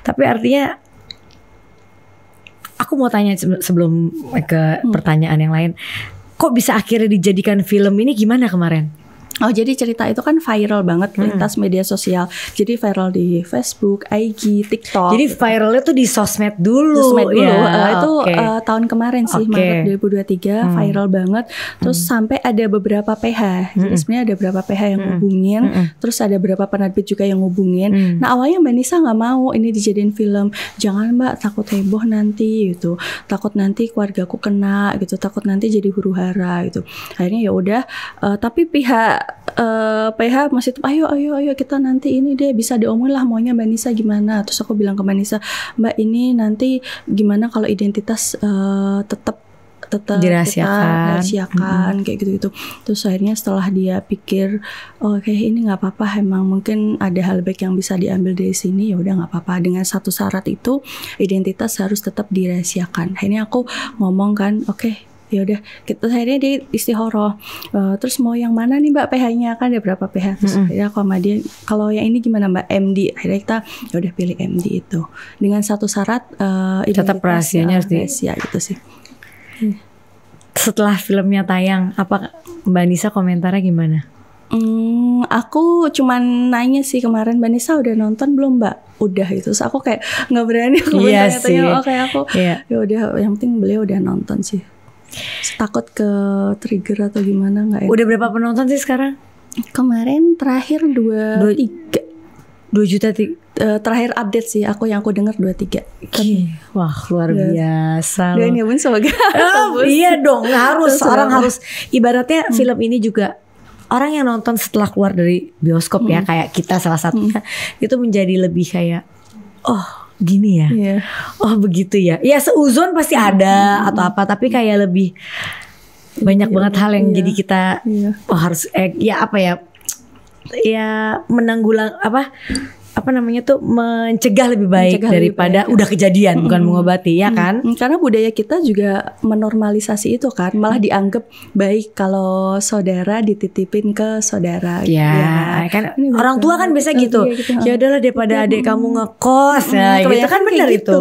Tapi artinya aku mau tanya sebelum ke pertanyaan yang lain. Kok bisa akhirnya dijadikan film ini gimana kemarin? Oh, jadi cerita itu kan viral banget lintas media sosial. Jadi viral di Facebook, IG, TikTok. Jadi viralnya tuh di sosmed dulu. Sosmed dulu. Ya, Itu oke. tahun kemarin sih, Maret 2023 viral banget. Terus sampai ada beberapa PH. Jadi sebenarnya ada beberapa PH yang ngubungin. Terus ada beberapa penerbit juga yang ngubungin. Nah, awalnya Mbak Nisa nggak mau ini dijadiin film. Jangan Mbak, takut heboh nanti gitu. Takut nanti keluargaku kena gitu. Takut nanti jadi huru-hara gitu. Akhirnya ya udah. Tapi pihak PH masih tetap ayo kita nanti ini deh bisa diomongin lah maunya Mbak Nisa gimana. Terus aku bilang ke Mbak Nisa, Mbak ini nanti gimana kalau identitas tetap dirahasiakan kayak gitu. Terus akhirnya setelah dia pikir kayak ini nggak apa-apa, emang mungkin ada hal baik yang bisa diambil dari sini, ya udah nggak apa-apa. Dengan satu syarat itu identitas harus tetap dirahasiakan. Akhirnya aku ngomong kan, oke, ya udah kita akhirnya di istihoroh. Terus mau yang mana nih Mbak PH-nya, kan ada berapa PH. Terus akhirnya aku sama dia, kalau yang ini gimana Mbak, MD. Akhirnya kita ya udah pilih MD itu dengan satu syarat tetap rahasianya harus rahasia gitu sih. Setelah filmnya tayang, apa Mbak Nisa komentarnya gimana? Aku cuman nanya sih kemarin, Mbak Nisa udah nonton belum Mbak? Udah itu. Terus aku kayak nggak berani aku bertanya-tanya. Oke, aku ya udah, yang penting beliau udah nonton sih. Takut ke trigger atau gimana nggak ya? Udah berapa penonton sih sekarang? Kemarin terakhir 2 juta terakhir update sih aku yang aku dengar 23. Wah, luar biasa. Dan ya Bun, semoga iya dong, harus orang harus ibaratnya film ini juga orang yang nonton setelah keluar dari bioskop ya kayak kita salah satunya itu menjadi lebih kayak gini ya. Oh begitu ya. Ya seuzon pasti ada atau apa, tapi kayak lebih banyak banget hal yang jadi kita harus ya apa ya? Ya menanggulang apa? apa namanya tuh mencegah lebih baik daripada udah kejadian, bukan mengobati, ya kan? Karena budaya kita juga menormalisasi itu kan, malah dianggap baik kalau saudara dititipin ke saudara. Ya kan orang tua kan biasa gitu. Ya udahlah daripada adik kamu ngekos, ya gitu kan, benar itu.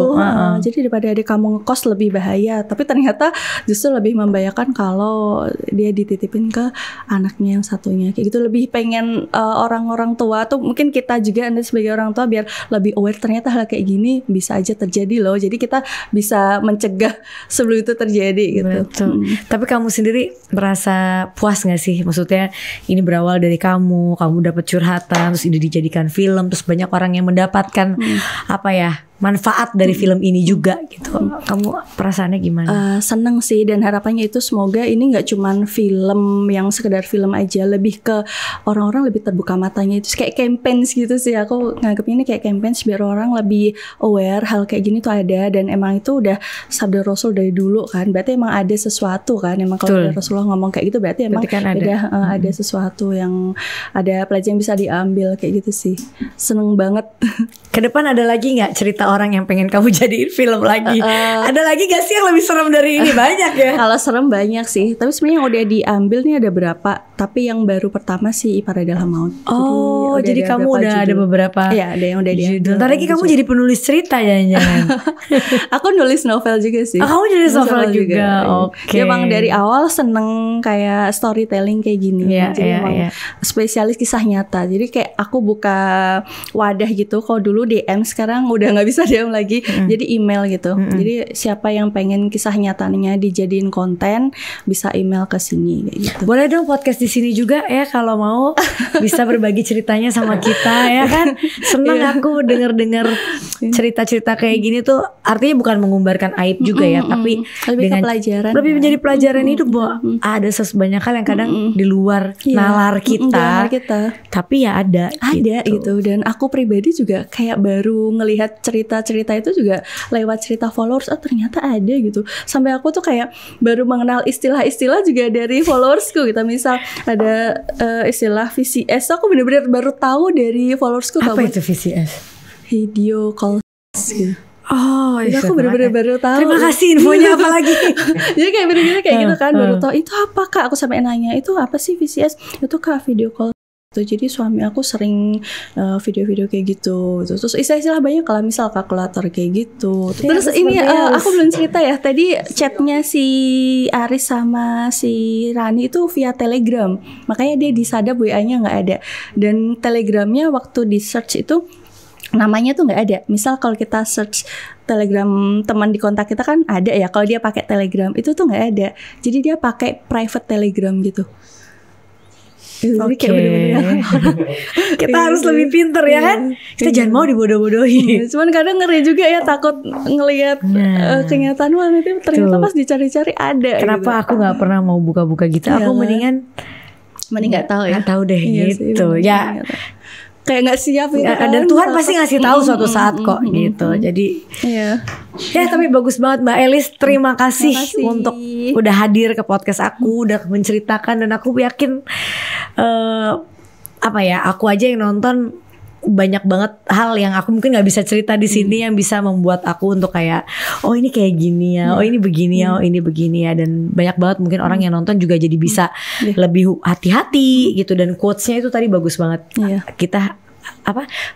Jadi daripada adik kamu ngekos lebih bahaya, tapi ternyata justru lebih membahayakan kalau dia dititipin ke anaknya yang satunya. Kayak gitu, lebih pengen orang-orang tua tuh, mungkin kita juga Anda sebagai orang tua biar lebih aware, ternyata hal kayak gini bisa aja terjadi loh. Jadi kita bisa mencegah sebelum itu terjadi gitu. Betul. Tapi kamu sendiri merasa puas gak sih? Maksudnya ini berawal dari kamu dapat curhatan, terus ini dijadikan film, terus banyak orang yang mendapatkan apa ya, manfaat dari film ini juga gitu. Kamu perasaannya gimana? Seneng sih, dan harapannya itu semoga ini nggak cuman film yang sekedar film aja, lebih ke orang-orang lebih terbuka matanya. Itu kayak campaigns gitu sih, aku nganggapnya ini kayak campaigns biar orang lebih aware hal kayak gini tuh ada, dan emang itu udah sabda Rasul dari dulu kan, berarti emang ada sesuatu kan, emang kalau Rasulullah ngomong kayak gitu berarti emang kan ada sesuatu yang ada pelajaran yang bisa diambil kayak gitu sih. Seneng banget. Ke depan ada lagi nggak cerita orang yang pengen kamu jadiin film lagi? Ada lagi gak sih yang lebih serem dari ini? Banyak ya? Kalau serem banyak sih, tapi sebenarnya yang udah diambil nih ada berapa. Tapi yang baru pertama sih Ipar Adalah Maut. Oh, jadi kamu udah ada beberapa. Iya, ada yang udah diambil. Ntar lagi kamu jadi penulis cerita jangan-jangan. Aku nulis novel juga sih. Kamu nulis novel juga. Oke. Emang dari awal seneng kayak storytelling kayak gini. Jadi emang spesialis kisah nyata. Jadi kayak aku buka wadah gitu. Kalau dulu DM, sekarang udah nggak bisa DM lagi. Jadi email gitu. Jadi siapa yang pengen kisah nyatanya dijadiin konten bisa email ke sini kayak gitu. Boleh dong podcast di sini juga ya, kalau mau bisa berbagi ceritanya sama kita ya kan. Senang aku dengar cerita-cerita kayak gini tuh, artinya bukan mengumbarkan aib juga ya, tapi lebih dengan pelajaran. Lebih menjadi pelajaran hidup bahwa ada sebanyak hal yang kadang di luar nalar kita. Tapi ya ada gitu. Dan aku pribadi juga kayak baru ngelihat cerita-cerita itu juga lewat cerita followers. Oh ternyata ada gitu. Sampai aku tuh kayak baru mengenal istilah-istilah juga dari followersku gitu. Misal ada istilah VCS, aku benar-benar baru tahu dari followersku. Apa itu VCS? Video call gitu. Oh, itu aku bener-bener baru tahu. Terima kasih infonya apa lagi. Jadi kayak bener-bener kayak gitu kan, baru tahu itu apa Kak. Aku sampai nanya, itu apa sih VCS? Itu Kak video call. Jadi suami aku sering video-video kayak gitu. Terus istilah-istilah banyak, kalau misal kalkulator kayak gitu. Terus ini aku belum cerita ya. Tadi chatnya si Aris sama si Rani itu via Telegram. Makanya dia di Sadap WA-nya nggak ada. Dan Telegramnya waktu di search itu namanya tuh nggak ada. Misal kalau kita search Telegram teman di kontak kita kan ada ya. Kalau dia pakai Telegram itu tuh nggak ada. Jadi dia pakai private Telegram gitu. Oke. Kita harus lebih pinter ya kan. Kita jangan mau dibodoh-bodohi. Cuman kadang ngeri juga ya, takut ngelihat kenyataan itu ternyata pas dicari-cari ada. Kenapa gitu. Aku nggak pernah mau buka-buka gitu? Aku mending nggak tahu ya. Nggak tahu deh gitu. Ya. Kayak nggak siap gitu kan. Dan Tuhan pasti ngasih tahu suatu saat kok gitu. Jadi ya tapi bagus banget Mbak Elis. Terima kasih untuk udah hadir ke podcast aku, udah menceritakan, dan aku yakin aku aja yang nonton banyak banget hal yang aku mungkin nggak bisa cerita di sini yang bisa membuat aku untuk kayak oh ini kayak gini ya, oh ini begini ya, oh ini begini ya, dan banyak banget mungkin orang yang nonton juga jadi bisa lebih hati-hati gitu. Dan quotesnya itu tadi bagus banget. Kita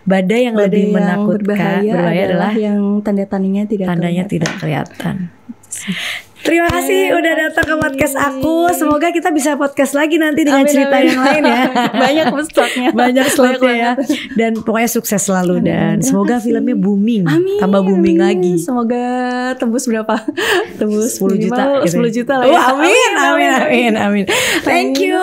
badai yang lebih menakutkan, berbahaya adalah yang tandanya tidak kelihatan. Terima kasih udah datang ke podcast aku. Semoga kita bisa podcast lagi nanti dengan cerita yang lain ya. Banyak slotnya. Banyak slotnya ya. Dan pokoknya sukses selalu. Dan semoga filmnya booming. Tambah booming lagi. Semoga tembus berapa? Tembus 10 juta. 10 juta lah ya. Amin. Thank you.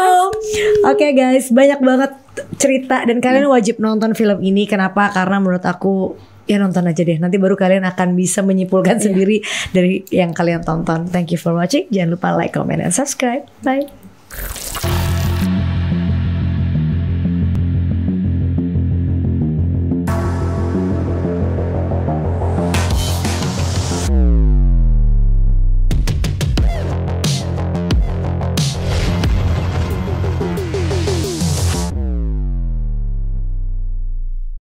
Oke guys, banyak banget cerita. Dan kalian wajib nonton film ini. Kenapa? Karena menurut aku ya nonton aja deh. Nanti baru kalian akan bisa menyimpulkan sendiri dari yang kalian tonton. Thank you for watching. Jangan lupa like, comment, and subscribe. Bye.